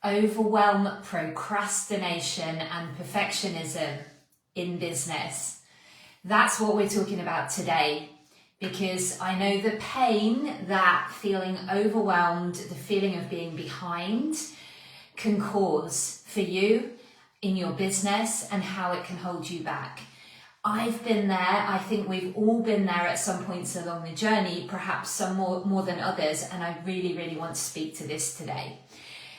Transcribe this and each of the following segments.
overwhelm, procrastination, and perfectionism in business. That's what we're talking about today, because I know the pain that feeling overwhelmed, the feeling of being behind, can cause for you in your business and how it can hold you back. I've been there. I think we've all been there at some points along the journey, perhaps some more than others, and I really want to speak to this today.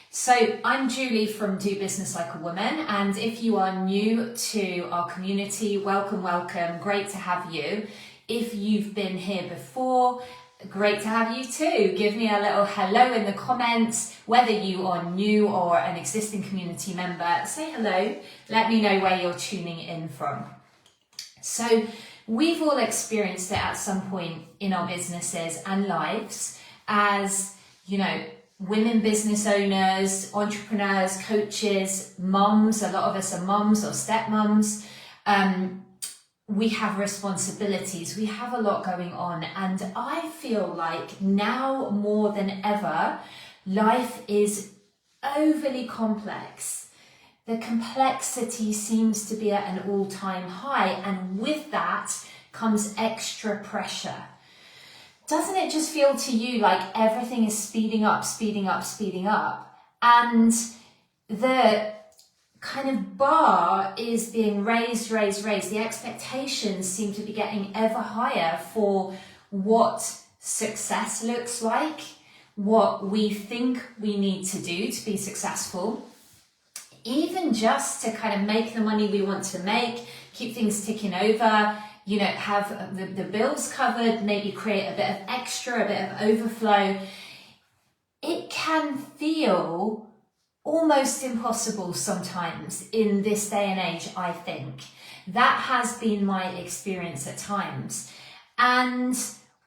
So I'm Julie from Do Business Like a Woman, and if you are new to our community, welcome, great to have you. If you've been here before, great to have you too. Give me a little hello in the comments, whether you are new or an existing community member, say hello, let me know where you're tuning in from. So we've all experienced it at some point in our businesses and lives as, women business owners, entrepreneurs, coaches, mums. A lot of us are mums or stepmoms. We have responsibilities. We have a lot going on. And I feel like now more than ever, life is overly complex. The complexity seems to be at an all-time high, and with that comes extra pressure. Doesn't it just feel to you like everything is speeding up, and the kind of bar is being raised. The expectations seem to be getting ever higher for what success looks like, what we think we need to do to be successful. Even just to kind of make the money we want to make, keep things ticking over, have the bills covered, maybe create a bit of extra, a bit of overflow. It can feel almost impossible sometimes in this day and age, I think. That has been my experience at times. And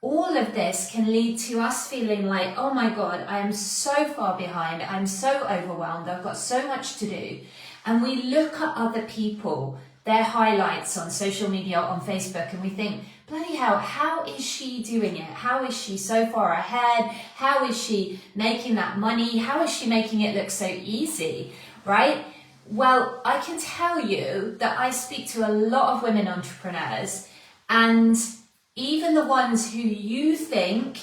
all of this can lead to us feeling like, oh my God, I am so far behind. I'm so overwhelmed. I've got so much to do. And we look at other people, their highlights on social media, on Facebook, and we think, bloody hell, how is she doing it? How is she so far ahead? How is she making that money? How is she making it look so easy, right? Well, I can tell you that I speak to a lot of women entrepreneurs, and even the ones who you think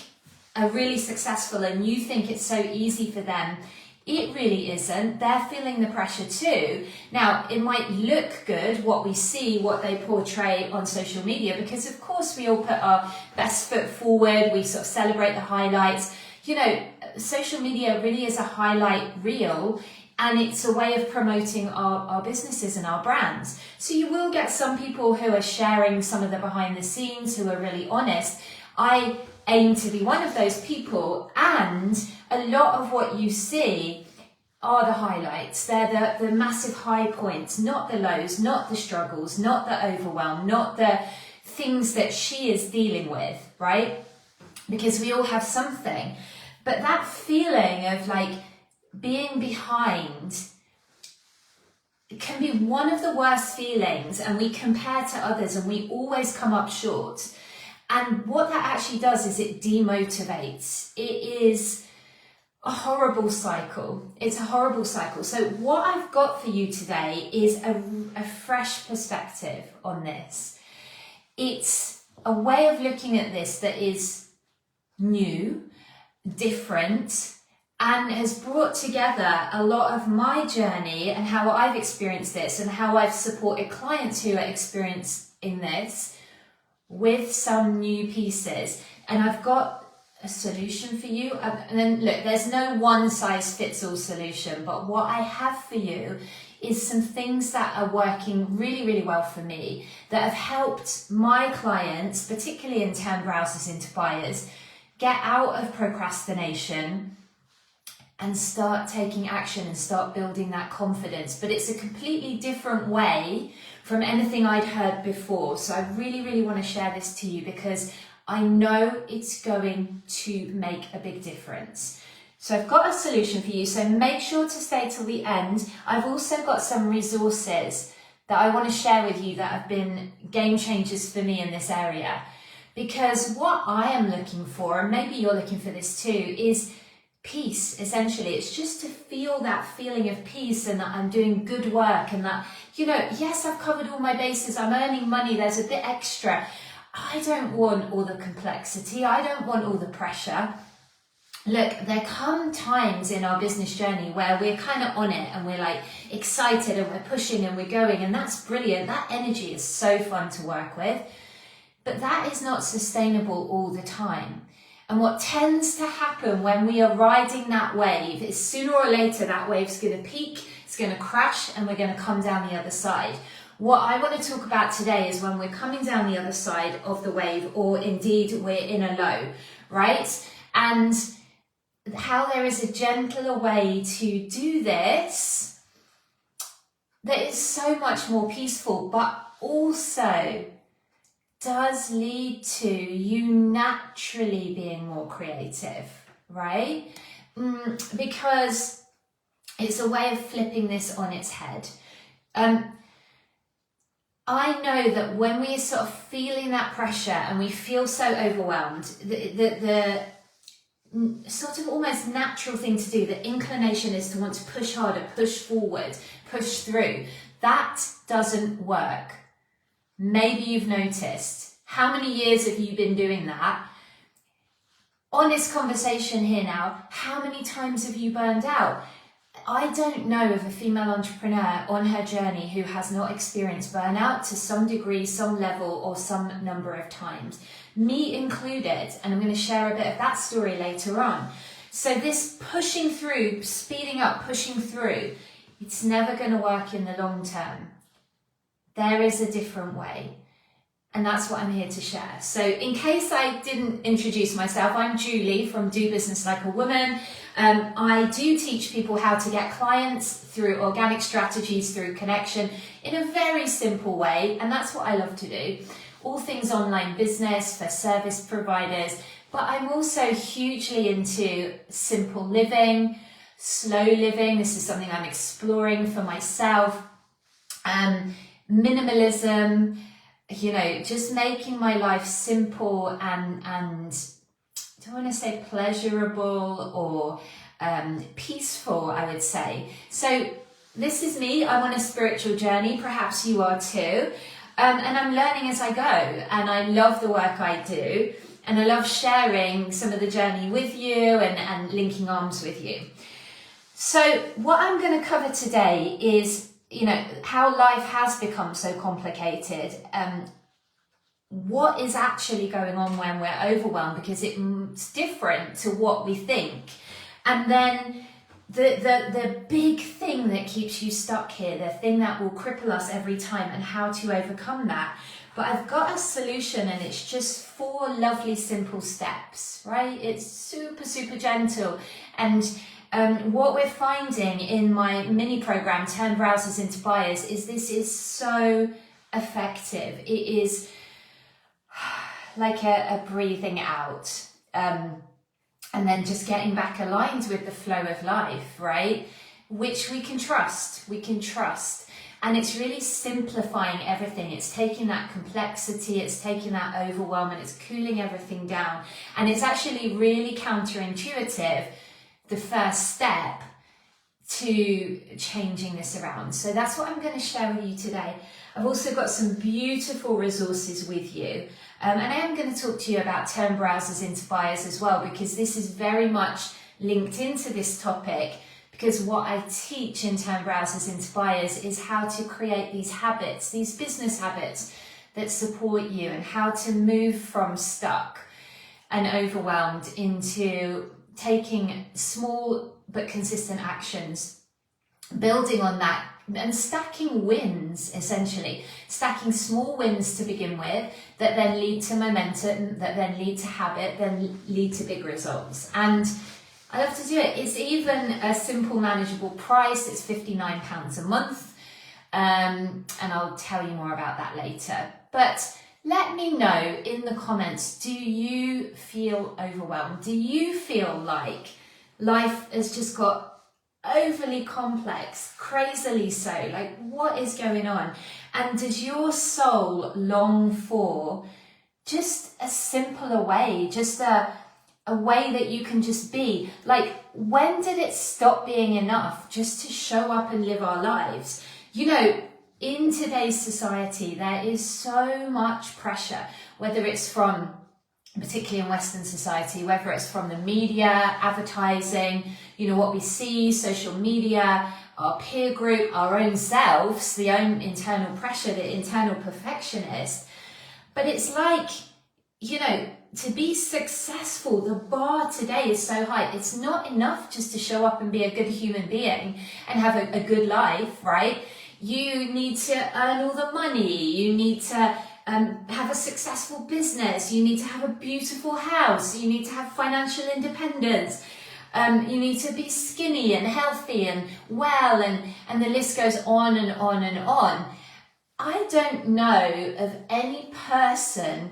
are really successful and you think it's so easy for them, it really isn't. They're feeling the pressure too. Now, it might look good, what we see, what they portray on social media, because of course we all put our best foot forward. We sort of celebrate the highlights. Social media really is a highlight reel, and it's a way of promoting our businesses and our brands. So you will get some people who are sharing some of the behind the scenes, who are really honest. I aim to be one of those people, and a lot of what you see are the highlights. They're the massive high points, not the lows, not the struggles, not the overwhelm, not the things that she is dealing with, right? Because we all have something. But that feeling of like being behind can be one of the worst feelings, and we compare to others and we always come up short. And what that actually does is it demotivates. It is a horrible cycle. It's a horrible cycle. So what I've got for you today is a fresh perspective on this. It's a way of looking at this that is new, different, and has brought together a lot of my journey and how I've experienced this and how I've supported clients who are experiencing this with some new pieces. And I've got a solution for you. And then look, there's no one size fits all solution, but what I have for you is some things that are working really well for me, that have helped my clients, particularly in turn browsers into buyers, get out of procrastination and start taking action and start building that confidence. But it's a completely different way from anything I'd heard before. So I really want to share this to you because I know it's going to make a big difference. So I've got a solution for you, so make sure to stay till the end. I've also got some resources that I want to share with you that have been game changers for me in this area. Because what I am looking for, and maybe you're looking for this too, is peace, essentially. It's just to feel that feeling of peace and that I'm doing good work and that, yes, I've covered all my bases, I'm earning money, there's a bit extra. I don't want all the complexity, I don't want all the pressure. Look, there come times in our business journey where we're kind of on it and we're like excited and we're pushing and we're going, and that's brilliant. That energy is so fun to work with, but that is not sustainable all the time. And what tends to happen when we are riding that wave is sooner or later that wave's going to peak, it's going to crash, and we're going to come down the other side. What I want to talk about today is when we're coming down the other side of the wave, or indeed we're in a low, right? And how there is a gentler way to do this that is so much more peaceful, but also does lead to you naturally being more creative, right? Because it's a way of flipping this on its head. I know that when we are sort of feeling that pressure and we feel so overwhelmed, the sort of almost natural thing to do, the inclination is to want to push harder, push forward, push through. That doesn't work. Maybe you've noticed. How many years have you been doing that? Honest conversation here now. How many times have you burned out? I don't know of a female entrepreneur on her journey who has not experienced burnout to some degree, some level, or some number of times. Me included, and I'm going to share a bit of that story later on. So this pushing through, speeding up, pushing through, it's never going to work in the long term. There is a different way, and that's what I'm here to share. So in case I didn't introduce myself, I'm Julie from Do Business Like a Woman. I do teach people how to get clients through organic strategies, through connection, in a very simple way, and that's what I love to do. All things online business for service providers, but I'm also hugely into simple living, slow living. This is something I'm exploring for myself. Minimalism, just making my life simple and I don't want to say pleasurable or peaceful, I would say. So this is me. I'm on a spiritual journey. Perhaps you are too. And I'm learning as I go. And I love the work I do. And I love sharing some of the journey with you and linking arms with you. So what I'm going to cover today is how life has become so complicated, what is actually going on when we're overwhelmed, because it's different to what we think, and then the big thing that keeps you stuck here, the thing that will cripple us every time, and how to overcome that. But I've got a solution, and it's just 4 lovely simple steps, right? It's super, super gentle. And what we're finding in my mini program, Turn Browsers into Buyers, is this is so effective. It is like a breathing out, and then just getting back aligned with the flow of life, right? Which we can trust. And it's really simplifying everything. It's taking that complexity, it's taking that overwhelm, and it's cooling everything down. And it's actually really counterintuitive, the first step to changing this around. So that's what I'm going to share with you today. I've also got some beautiful resources with you. And I am going to talk to you about Turn Browsers into Buyers as well, because this is very much linked into this topic, because what I teach in Turn Browsers into Buyers is how to create these habits, these business habits that support you, and how to move from stuck and overwhelmed into taking small but consistent actions, building on that and stacking wins, essentially. Stacking small wins to begin with that then lead to momentum, that then lead to habit, then lead to big results. And I love to do it. It's even a simple, manageable price. It's £59 a month. And I'll tell you more about that later. But let me know in the comments, do you feel overwhelmed? Do you feel like life has just got overly complex, crazily so? Like, what is going on? And does your soul long for just a simpler way, just a way that you can just be? Like, when did it stop being enough just to show up and live our lives? You know, in today's society, there is so much pressure, whether it's from, particularly in Western society, whether it's from the media, advertising, you know, what we see, social media, our peer group, our own selves, the own internal pressure, the internal perfectionist. But it's like, you know, to be successful, the bar today is so high. It's not enough just to show up and be a good human being and have a good life, right? You need to earn all the money. You need to have a successful business. You need to have a beautiful house. You need to have financial independence. You need to be skinny and healthy and well, and the list goes on and on and on. I don't know of any person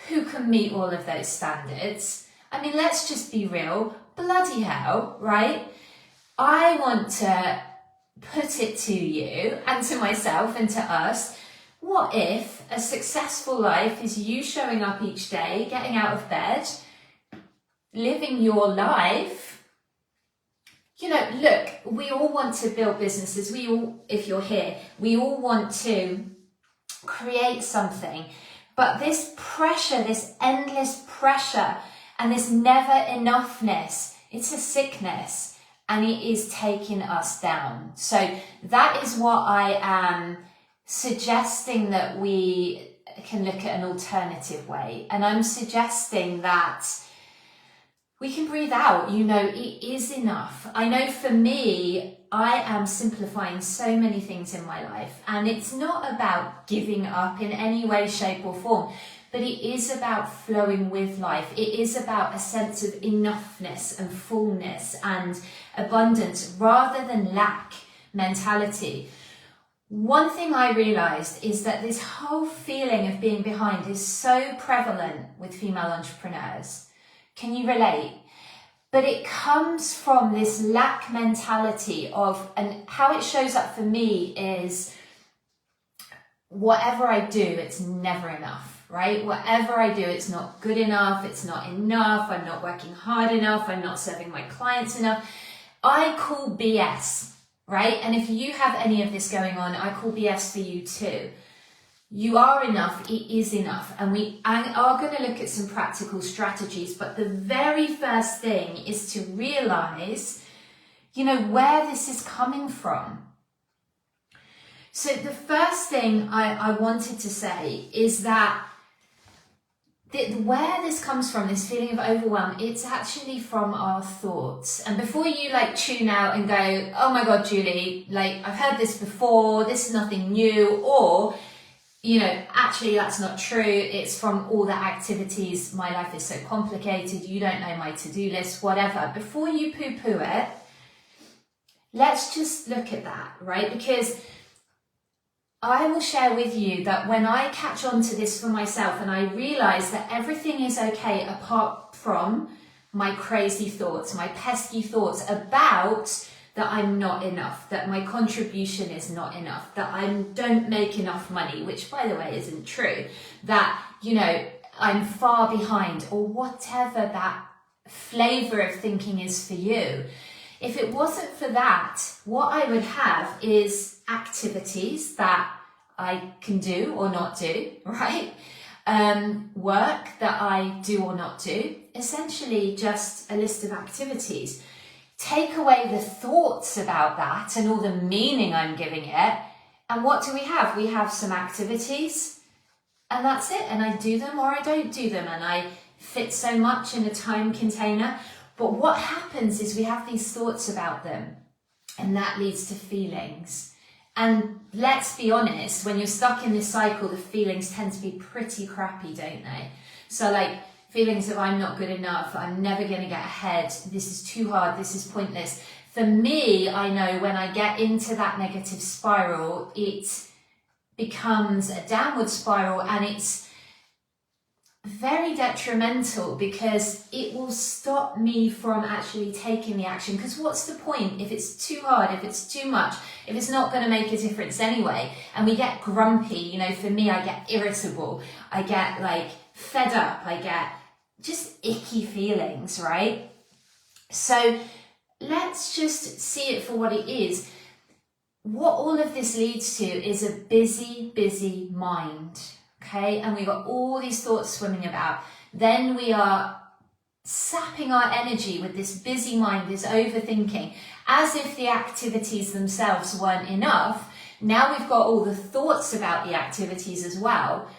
who can meet all of those standards. I mean, let's just be real. Bloody hell, right? I want to put it to you and to myself and to us, what if a successful life is you showing up each day, getting out of bed, living your life? You know, look, we all want to build businesses. We all, if you're here, we all want to create something. But this pressure, this endless pressure, and this never enoughness, it's a sickness, and it is taking us down. So that is what I am suggesting, that we can look at an alternative way. And I'm suggesting that we can breathe out. You know, it is enough. I know for me, I am simplifying so many things in my life, and it's not about giving up in any way, shape or form, but it is about flowing with life. It is about a sense of enoughness and fullness and abundance rather than lack mentality. One thing I realized is that this whole feeling of being behind is so prevalent with female entrepreneurs. Can you relate? But it comes from this lack mentality of, and how it shows up for me is, whatever I do, it's never enough, right? Whatever I do, it's not good enough, it's not enough, I'm not working hard enough, I'm not serving my clients enough. I call BS, right? And if you have any of this going on, I call BS for you too. You are enough, it is enough. And we are going to look at some practical strategies, but the very first thing is to realize, you know, where this is coming from. So the first thing I wanted to say is that where this comes from, this feeling of overwhelm, it's actually from our thoughts. And before you like tune out and go, oh my God, Julie, like I've heard this before, this is nothing new, or you know, actually that's not true, it's from all the activities, my life is so complicated, you don't know my to-do list, whatever. Before you poo-poo it, let's just look at that, right? Because I will share with you that when I catch on to this for myself and I realize that everything is okay apart from my crazy thoughts, my pesky thoughts about that I'm not enough, that my contribution is not enough, that I don't make enough money, which by the way isn't true, that, you know, I'm far behind, or whatever that flavor of thinking is for you. If it wasn't for that, what I would have is activities that I can do or not do, right? Work that I do or not do, essentially just a list of activities. Take away the thoughts about that and all the meaning I'm giving it, and what do we have? We have some activities, and that's it. And I do them or I don't do them, and I fit so much in a time container. But what happens is we have these thoughts about them, and that leads to feelings. And let's be honest, when you're stuck in this cycle, the feelings tend to be pretty crappy, don't they? So like, feelings of I'm not good enough, I'm never going to get ahead, this is too hard, this is pointless. For me, I know when I get into that negative spiral, it becomes a downward spiral, and it's very detrimental because it will stop me from actually taking the action. Because what's the point if it's too hard, if it's too much, if it's not going to make a difference anyway? And we get grumpy, you know, for me, I get irritable, I get like fed up, I get just icky feelings, right? So let's just see it for what it is. What all of this leads to is a busy mind, okay? And we've got all these thoughts swimming about. Then we are sapping our energy with this busy mind, this overthinking, as if the activities themselves weren't enough. Now we've got all the thoughts about the activities as well.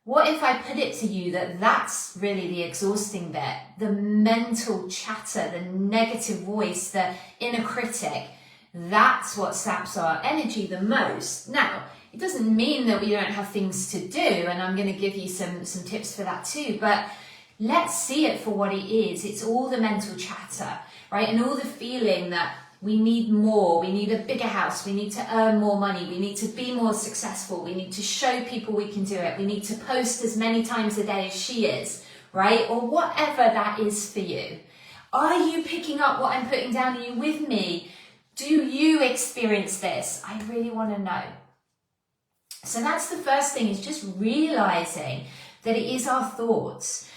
What if I put it to you that that's really the exhausting bit, the mental chatter, the negative voice, the inner critic? That's what saps our energy the most. Now, it doesn't mean that we don't have things to do, and I'm going to give you some tips for that too, but let's see it for what it is. It's all the mental chatter, right? And all the feeling that we need more, we need a bigger house, we need to earn more money, we need to be more successful, we need to show people we can do it, we need to post as many times a day as she is, right? Or whatever that is for you. Are you picking up what I'm putting down? Are you with me? Do you experience this? I really want to know. So that's the first thing, is just realizing that it is our thoughts.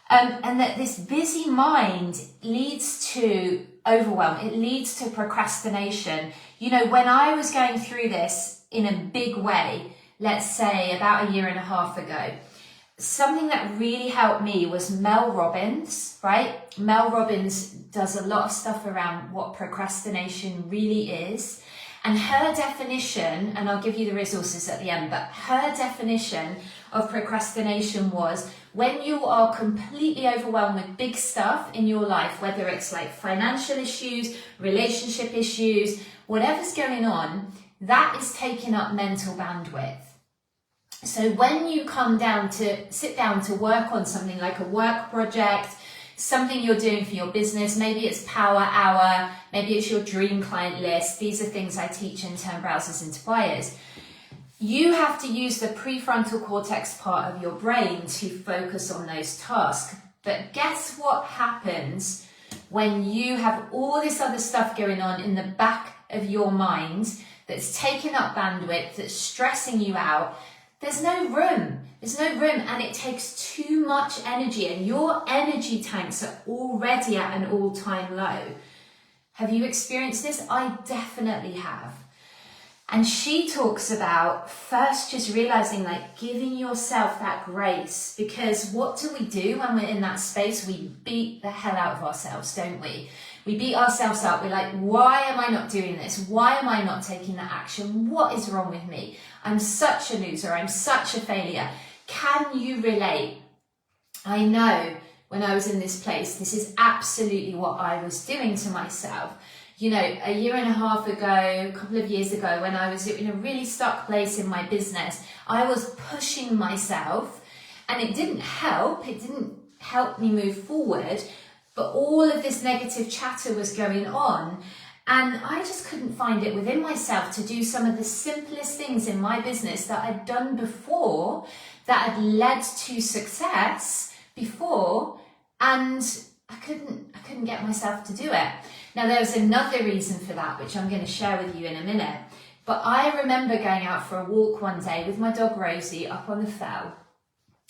And that this busy mind leads to overwhelm. It leads to procrastination. You know, when I was going through this in a big way, let's say about 1.5 years ago, something that really helped me was Mel Robbins, right? Mel Robbins does a lot of stuff around what procrastination really is. And her definition, and I'll give you the resources at the end, but her definition of procrastination was when you are completely overwhelmed with big stuff in your life, whether it's like financial issues, relationship issues, whatever's going on, that is taking up mental bandwidth. So when you sit down to work on something like a work project, something you're doing for your business, maybe it's Power Hour, maybe it's your dream client list. These are things I teach in Turn Browsers into Buyers. You have to use the prefrontal cortex part of your brain to focus on those tasks. But guess what happens when you have all this other stuff going on in the back of your mind that's taking up bandwidth, that's stressing you out? There's no room. There's no room, and it takes too much energy, and your energy tanks are already at an all-time low. Have you experienced this? I definitely have. And she talks about first just realizing, like, giving yourself that grace, because what do we do when we're in that space? We beat the hell out of ourselves, don't we? We beat ourselves up. We're like, why am I not doing this? Why am I not taking that action? What is wrong with me? I'm such a loser. I'm such a failure. Can you relate? I know when I was in this place, this is absolutely what I was doing to myself. You know, 1.5 years ago, a couple of years ago, when I was in a really stuck place in my business, I was pushing myself, and it didn't help. It didn't help me move forward, but all of this negative chatter was going on, and I just couldn't find it within myself to do some of the simplest things in my business that I'd done before, that had led to success before, and I couldn't get myself to do it. Now, there was another reason for that, which I'm going to share with you in a minute. But I remember going out for a walk one day with my dog Rosie up on the fell.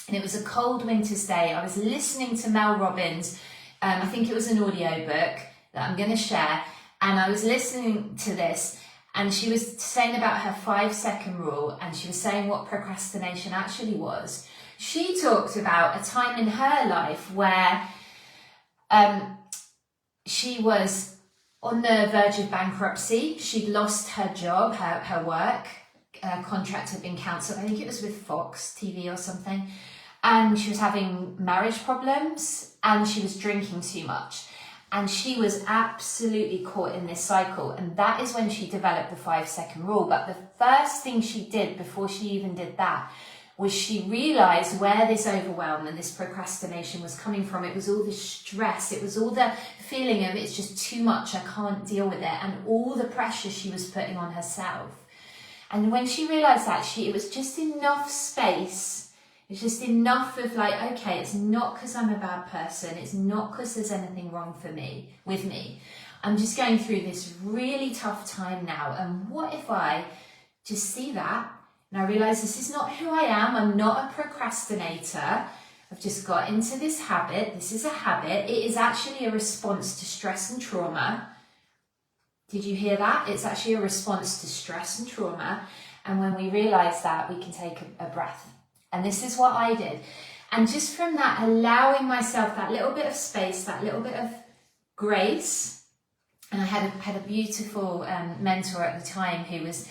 And it was a cold winter's day. I was listening to Mel Robbins. I think it was an audiobook that I'm going to share. And I was listening to this, and she was saying about her 5-second rule, and she was saying what procrastination actually was. She talked about a time in her life where she was on the verge of bankruptcy. She'd lost her job, her work contract had been cancelled. I think it was with Fox TV or something. And she was having marriage problems, and she was drinking too much. And she was absolutely caught in this cycle. And that is when she developed the 5-second rule. But the first thing she did before she even did that was she realized where this overwhelm and this procrastination was coming from. It was all the stress. It was all the feeling of it's just too much. I can't deal with it. And all the pressure she was putting on herself. And when she realized that, it was just enough space. It's just enough of like, okay, it's not because I'm a bad person. It's not because there's anything wrong with me. I'm just going through this really tough time now. And what if I just see that? And I realize this is not who I am. I'm not a procrastinator. I've just got into this habit. This is a habit. It is actually a response to stress and trauma. Did you hear that? It's actually a response to stress and trauma. And when we realize that, we can take a breath. And this is what I did. And just from that, allowing myself that little bit of space, that little bit of grace. And I had a beautiful mentor at the time who was,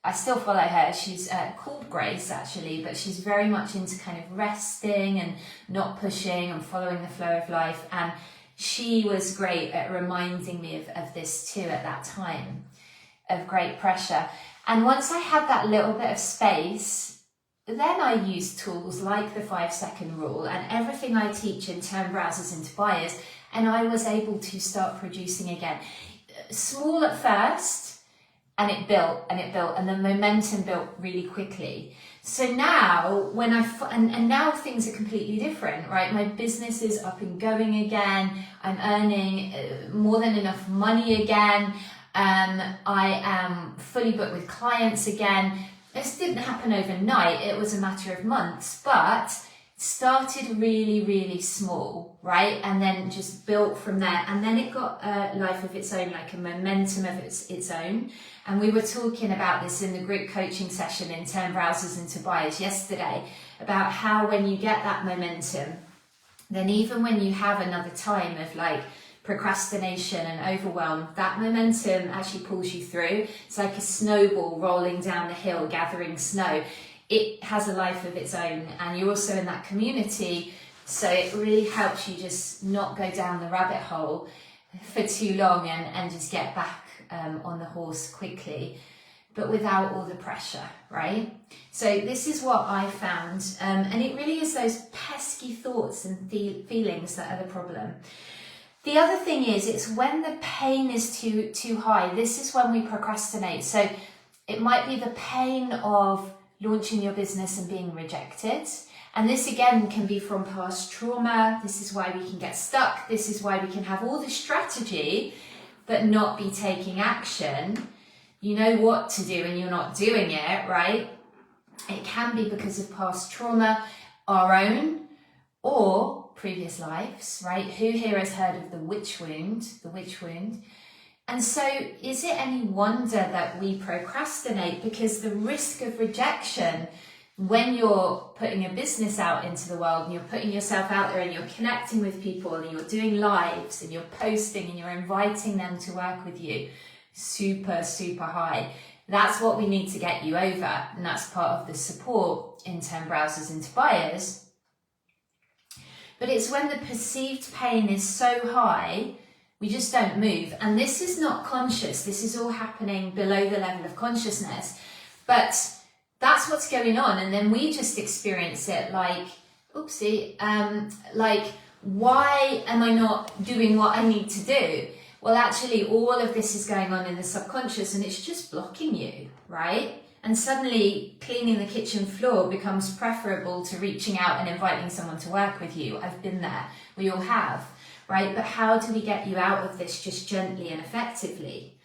I still follow her. She's called Grace actually, but she's very much into kind of resting and not pushing and following the flow of life. And she was great at reminding me of this too at that time, of great pressure. And once I had that little bit of space, then I used tools like the 5-second rule and everything I teach in turn browsers into buyers, and I was able to start producing again. Small at first, and it built, and the momentum built really quickly. So now, and now things are completely different, right? My business is up and going again. I'm earning more than enough money again. I am fully booked with clients again. This didn't happen overnight. It was a matter of months, but it started really, really small, right? And then just built from there. And then it got a life of its own, like a momentum of its own. And we were talking about this in the group coaching session in Turn Browsers into Buyers yesterday, about how when you get that momentum, then even when you have another time of like procrastination and overwhelm, that momentum actually pulls you through. It's like a snowball rolling down the hill, gathering snow. It has a life of its own, and you're also in that community. So it really helps you just not go down the rabbit hole for too long and just get back on the horse quickly, but without all the pressure, right? So this is what I found, and it really is those pesky thoughts and feelings that are the problem. The other thing is, it's when the pain is too high. This is when we procrastinate. So it might be the pain of launching your business and being rejected. And this again can be from past trauma. This is why we can get stuck. This is why we can have all the strategy but not be taking action. You know what to do and you're not doing it, right? It can be because of past trauma, our own, or previous lives, right? Who here has heard of the witch wound? The witch wound. And so is it any wonder that we procrastinate? Because the risk of rejection when you're putting a business out into the world and you're putting yourself out there and you're connecting with people and you're doing lives and you're posting and you're inviting them to work with you, super, super high. That's what we need to get you over. And that's part of the support in Turn Browsers into Buyers. But it's when the perceived pain is so high, we just don't move. And this is not conscious. This is all happening below the level of consciousness. But that's what's going on. And then we just experience it like, oopsie, like, why am I not doing what I need to do? Well, actually, all of this is going on in the subconscious and it's just blocking you, right? And suddenly cleaning the kitchen floor becomes preferable to reaching out and inviting someone to work with you. I've been there. We all have, right? But how do we get you out of this just gently and effectively?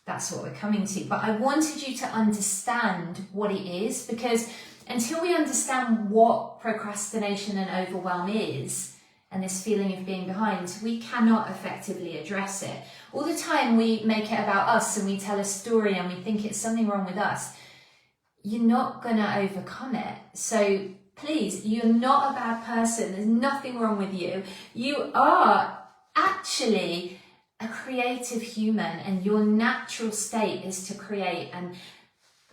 That's what we're coming to. But I wanted you to understand what it is, because until we understand what procrastination and overwhelm is, and this feeling of being behind, we cannot effectively address it. All the time we make it about us and we tell a story and we think it's something wrong with us. You're not going to overcome it. So please, you're not a bad person. There's nothing wrong with you. You are actually a creative human, and your natural state is to create and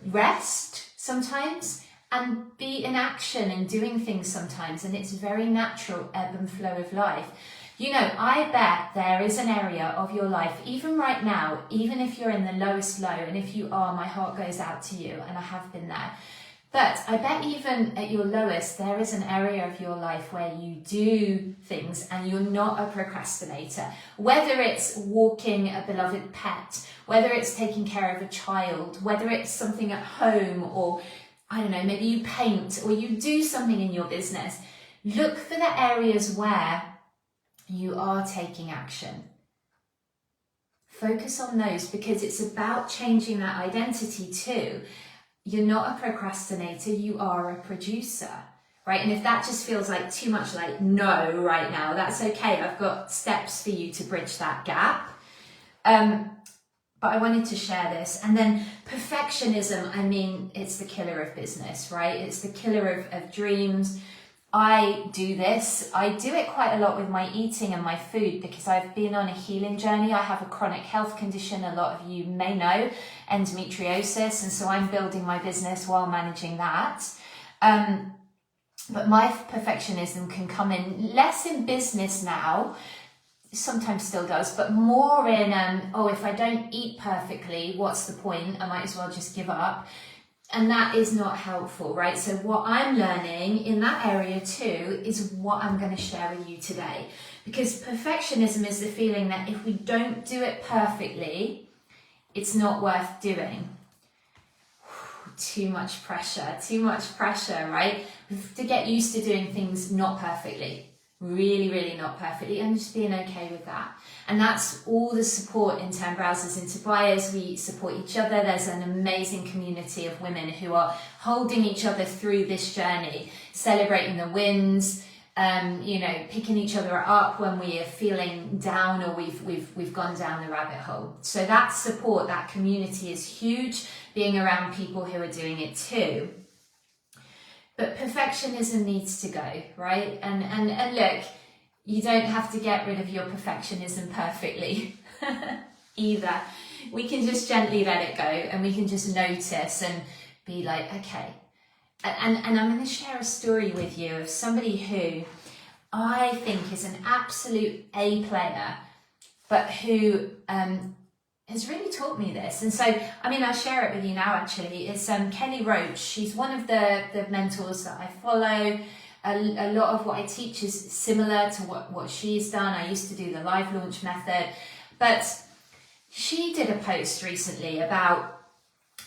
rest sometimes and be in action and doing things sometimes. And it's very natural ebb and flow of life. You know, I bet there is an area of your life, even right now, even if you're in the lowest low, and if you are, my heart goes out to you, and I have been there. But I bet even at your lowest, there is an area of your life where you do things and you're not a procrastinator. Whether it's walking a beloved pet, whether it's taking care of a child, whether it's something at home, or I don't know, maybe you paint or you do something in your business. Look for the areas where you are taking action. Focus on those, because it's about changing that identity too. You're not a procrastinator, you are a producer, right? And if that just feels like too much like no right now, that's okay. I've got steps for you to bridge that gap. But I wanted to share this. And then perfectionism, I mean, it's the killer of business, right? It's the killer of dreams. I do this. I do it quite a lot with my eating and my food because I've been on a healing journey. I have a chronic health condition, a lot of you may know, endometriosis. And so I'm building my business while managing that. But my perfectionism can come in less in business now, sometimes still does, but more in, if I don't eat perfectly, what's the point? I might as well just give up. And that is not helpful, right? So what I'm learning in that area too is what I'm going to share with you today. Because perfectionism is the feeling that if we don't do it perfectly, it's not worth doing. Too much pressure, right? We have to get used to doing things not perfectly. Really, really not perfectly, and just being okay with that. And that's all the support in 10 Browsers into Buyers. We support each other. There's an amazing community of women who are holding each other through this journey, celebrating the wins, picking each other up when we are feeling down or we've gone down the rabbit hole. So that support, that community is huge, being around people who are doing it too. But perfectionism needs to go, right? And look, you don't have to get rid of your perfectionism perfectly either. We can just gently let it go and we can just notice and be like, okay. And I'm going to share a story with you of somebody who I think is an absolute A player, but who has really taught me this. And so, I mean, I'll share it with you now, actually. It's Kelly Roach. She's one of the mentors that I follow. A lot of what I teach is similar to what she's done. I used to do the live launch method. But she did a post recently about,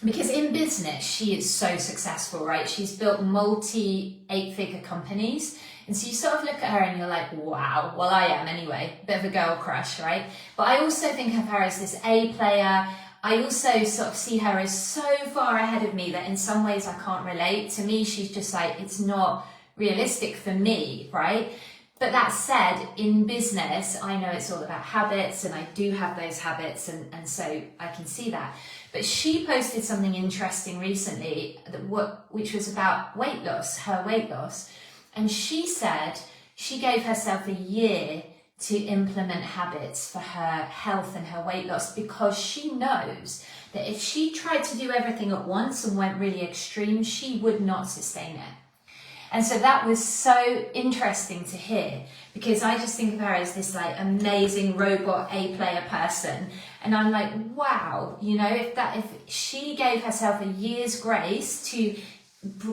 because in business, she is so successful, right? She's built multi 8-figure companies. And so you sort of look at her and you're like, wow, well, I am anyway, bit of a girl crush, right? But I also think of her as this A player. I also sort of see her as so far ahead of me that in some ways I can't relate. To me, she's just like, it's not realistic for me, right? But that said, in business, I know it's all about habits and I do have those habits and so I can see that. But she posted something interesting recently, which was about weight loss, her weight loss. And she said she gave herself a year to implement habits for her health and her weight loss because she knows that if she tried to do everything at once and went really extreme, she would not sustain it. And so that was so interesting to hear because I just think of her as this like amazing robot A player person. And I'm like, wow, if she gave herself a year's grace to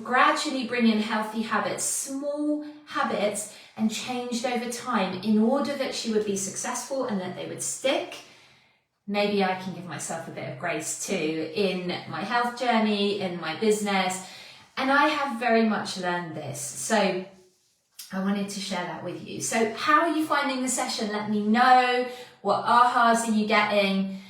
gradually bring in healthy habits, small habits, and changed over time in order that she would be successful and that they would stick, maybe I can give myself a bit of grace too in my health journey, in my business. And I have very much learned this. So I wanted to share that with you. So how are you finding the session? Let me know. What ahas are you getting?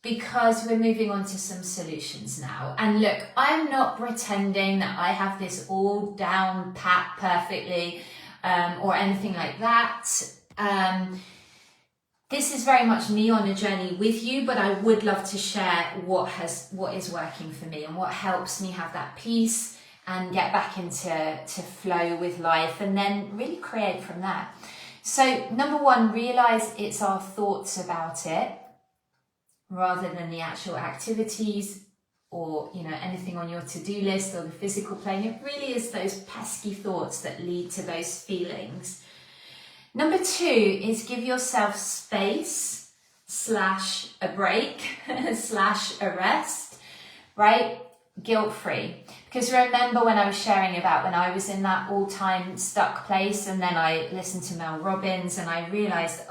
Because we're moving on to some solutions now. And look, I'm not pretending that I have this all down pat perfectly or anything like that. This is very much me on a journey with you, but I would love to share what is working for me and what helps me have that peace and get back into flow with life and then really create from that. So number one, realize it's our thoughts about it rather than the actual activities or anything on your to-do list or the physical plane. It really is those pesky thoughts that lead to those feelings. Number two is give yourself space / a break / a rest, right? Guilt-free. Because remember when I was sharing about when I was in that all-time stuck place and then I listened to Mel Robbins and I realized,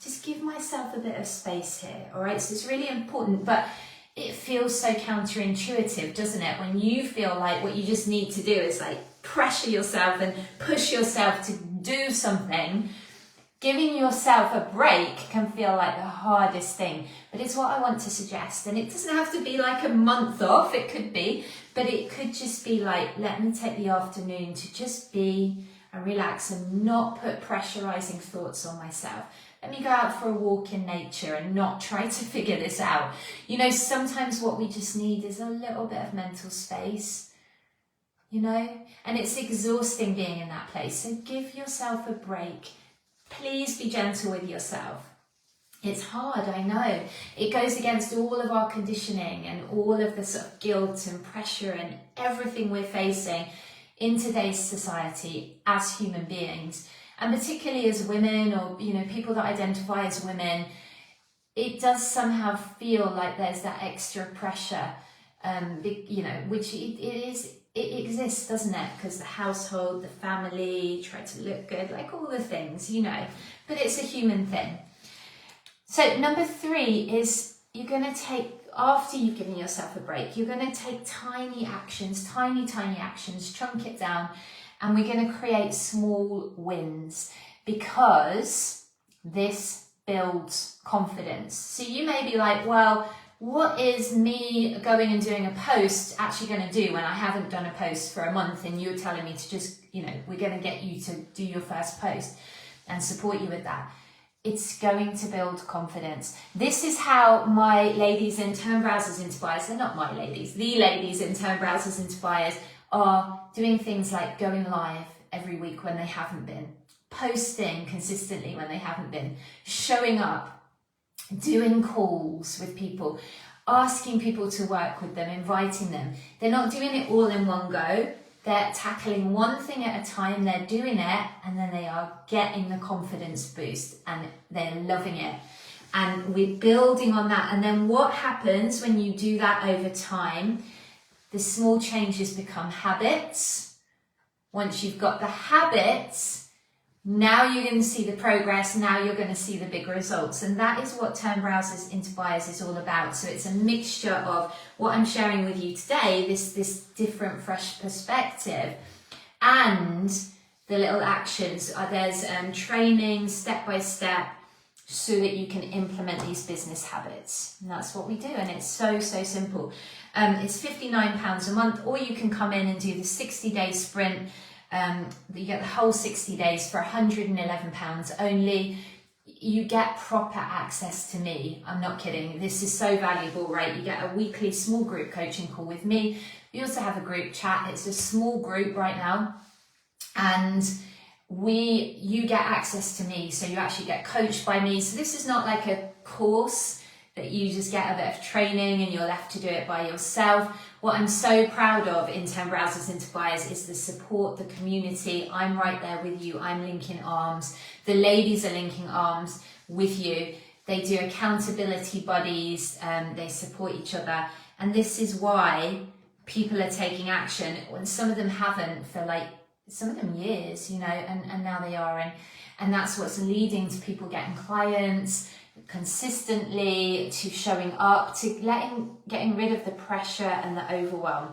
just give myself a bit of space here, all right? So it's really important, but it feels so counterintuitive, doesn't it? When you feel like what you just need to do is like pressure yourself and push yourself to do something, Giving yourself a break can feel like the hardest thing, but it's what I want to suggest. And it doesn't have to be like a month off, it could be, but it could just be like, let me take the afternoon to just be and relax and not put pressurizing thoughts on myself. Let me go out for a walk in nature and not try to figure this out. You know, sometimes what we just need is a little bit of mental space, you know, and it's exhausting being in that place. So give yourself a break. Please be gentle with yourself. It's hard, I know. It goes against all of our conditioning and all of the sort of guilt and pressure and everything we're facing in today's society as human beings. And particularly as women, or, you know, people that identify as women, it does somehow feel like there's that extra pressure, you know, which it exists, doesn't it? Because the household, the family, try to look good, like all the things, you know, but it's a human thing. So number 3 is you're going to take, after you've given yourself a break, you're going to take tiny actions, tiny actions, chunk it down, and we're going to create small wins, because this builds confidence. So you may be like, well, what is me going and doing a post actually going to do when I haven't done a post for a month and you're telling me to just, you know, we're going to get you to do your first post and support you with that. It's going to build confidence. This is how my ladies in Turn Browsers into Buyers, they're not my ladies, the ladies in Turn Browsers into Buyers are doing things like going live every week when they haven't been, posting consistently when they haven't been, showing up, doing calls with people, asking people to work with them, inviting them. They're not doing it all in one go. They're tackling one thing at a time, they're doing it, and then they are getting the confidence boost and they're loving it. And we're building on that. And then what happens when you do that over time? The small changes become habits. Once you've got the habits, now you're going to see the progress, now you're going to see the big results. And that is what Turn Browsers into Buyers is all about. So it's a mixture of what I'm sharing with you today, this different, fresh perspective, and the little actions. There's training step by step so that you can implement these business habits. And that's what we do. And it's so simple. It's £59 a month, or you can come in and do the 60-day sprint. You get the whole 60 days for £111 only. You get proper access to me. I'm not kidding. This is so valuable, right? You get a weekly small group coaching call with me. We also have a group chat. It's a small group right now. And you get access to me. So you actually get coached by me. So this is not like a course that you just get a bit of training and you're left to do it by yourself. What I'm so proud of in Turn Browsers into Buyers is the support, the community. I'm right there with you. I'm linking arms. The ladies are linking arms with you. They do accountability buddies. They support each other. And this is why people are taking action when some of them haven't for like, some of them years, you know, and now they are. And that's what's leading to people getting clients consistently, to showing up, to getting rid of the pressure and the overwhelm.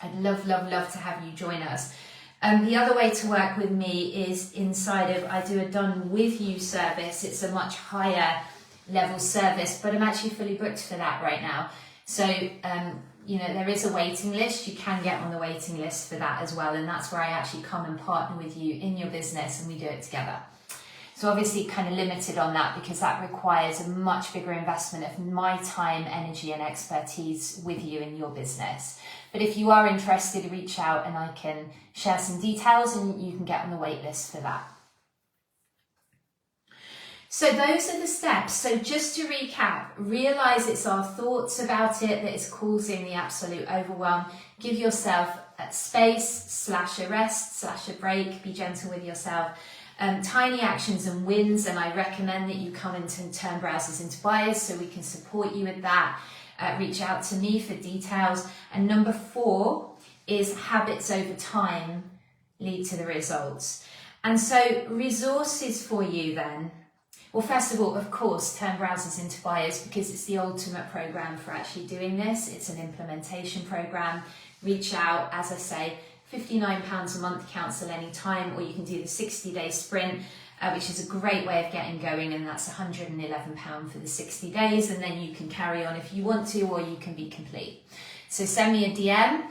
I'd love to have you join us. The other way to work with me is inside of, I do a done with you service. It's a much higher level service, but I'm actually fully booked for that right now. So, you know, there is a waiting list. You can get on the waiting list for that as well. And that's where I actually come and partner with you in your business and we do it together. So obviously kind of limited on that because that requires a much bigger investment of my time, energy and expertise with you in your business. But if you are interested, reach out and I can share some details and you can get on the wait list for that. So those are the steps. So just to recap, realize it's our thoughts about it that is causing the absolute overwhelm. Give yourself a space / a rest / a break. Be gentle with yourself. Tiny actions and wins, and I recommend that you come into Turn Browsers into Buyers so we can support you with that. Reach out to me for details. And number 4 is habits over time lead to the results. And so resources for you then. Well, first of all, of course, Turn Browsers into Buyers, because it's the ultimate program for actually doing this. It's an implementation program. Reach out, as I say, £59 a month, cancel any time, or you can do the 60-day sprint. which is a great way of getting going, and that's £111 for the 60 days, and then you can carry on if you want to, or you can be complete. So send me a DM.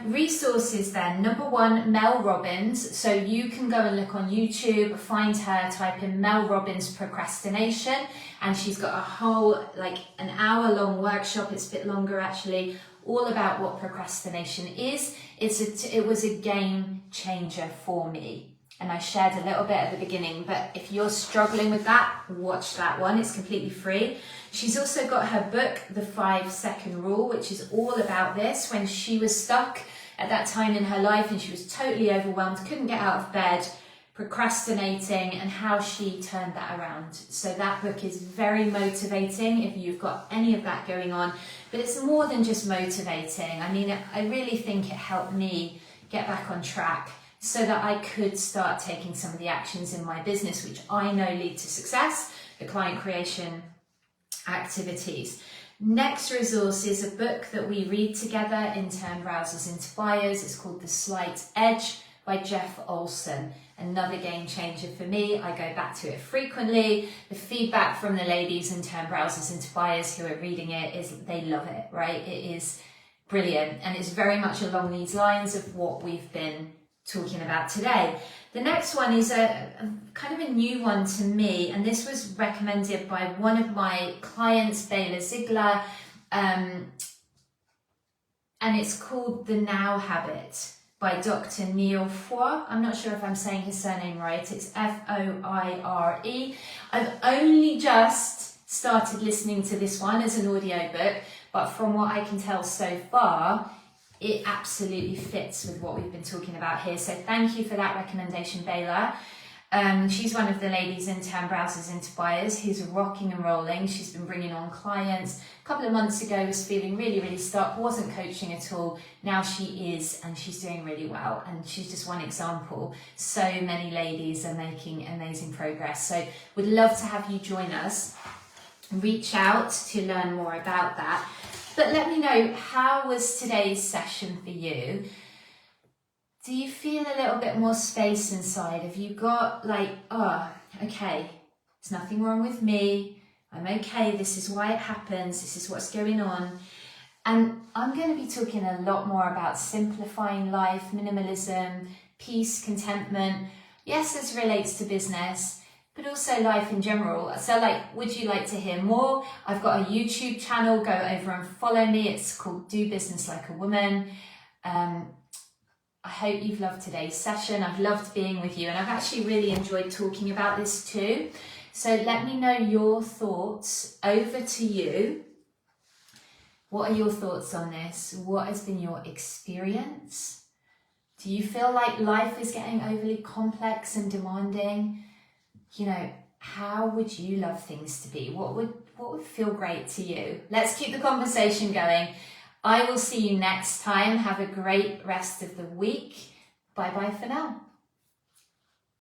Resources then. Number one, Mel Robbins. So you can go and look on YouTube, find her, type in Mel Robbins Procrastination, and she's got a whole, like an hour-long workshop, it's a bit longer actually, all about what procrastination is. It was a game changer for me. And I shared a little bit at the beginning, but if you're struggling with that, watch that one. It's completely free. She's also got her book, The 5-Second Rule, which is all about this. When she was stuck at that time in her life and she was totally overwhelmed, couldn't get out of bed, procrastinating, and how she turned that around. So that book is very motivating if you've got any of that going on, but it's more than just motivating. I mean, I really think it helped me get back on track, so that I could start taking some of the actions in my business, which I know lead to success, the client creation activities. Next resource is a book that we read together in Turn Browsers into Buyers. It's called The Slight Edge by Jeff Olson. Another game changer for me. I go back to it frequently. The feedback from the ladies in Turn Browsers into Buyers who are reading it is they love it, right? It is brilliant, and it's very much along these lines of what we've been talking about today. The next one is a kind of a new one to me, and this was recommended by one of my clients, Bayla Ziegler, and it's called The Now Habit by Dr. Neil Fiore. I'm not sure if I'm saying his surname right. It's F-O-I-R-E. I've only just started listening to this one as an audiobook, but from what I can tell so far, it absolutely fits with what we've been talking about here. So thank you for that recommendation, Bayla. She's one of the ladies in Turn Browsers into Buyers who's rocking and rolling. She's been bringing on clients. A couple of months ago was feeling really, really stuck, wasn't coaching at all. Now she is, and she's doing really well. And she's just one example. So many ladies are making amazing progress. So would love to have you join us. Reach out to learn more about that. But let me know, how was today's session for you? Do you feel a little bit more space inside? Have you got like, oh, okay, there's nothing wrong with me. I'm okay. This is why it happens. This is what's going on. And I'm going to be talking a lot more about simplifying life, minimalism, peace, contentment. Yes, this relates to business, but also life in general. So like, would you like to hear more? I've got a YouTube channel, go over and follow me. It's called Do Business Like a Woman. I hope you've loved today's session. I've loved being with you, and I've actually really enjoyed talking about this too. So let me know your thoughts. Over to you. What are your thoughts on this? What has been your experience? Do you feel like life is getting overly complex and demanding? You know, how would you love things to be? What would feel great to you? Let's keep the conversation going. I will see you next time. Have a great rest of the week. Bye bye for now.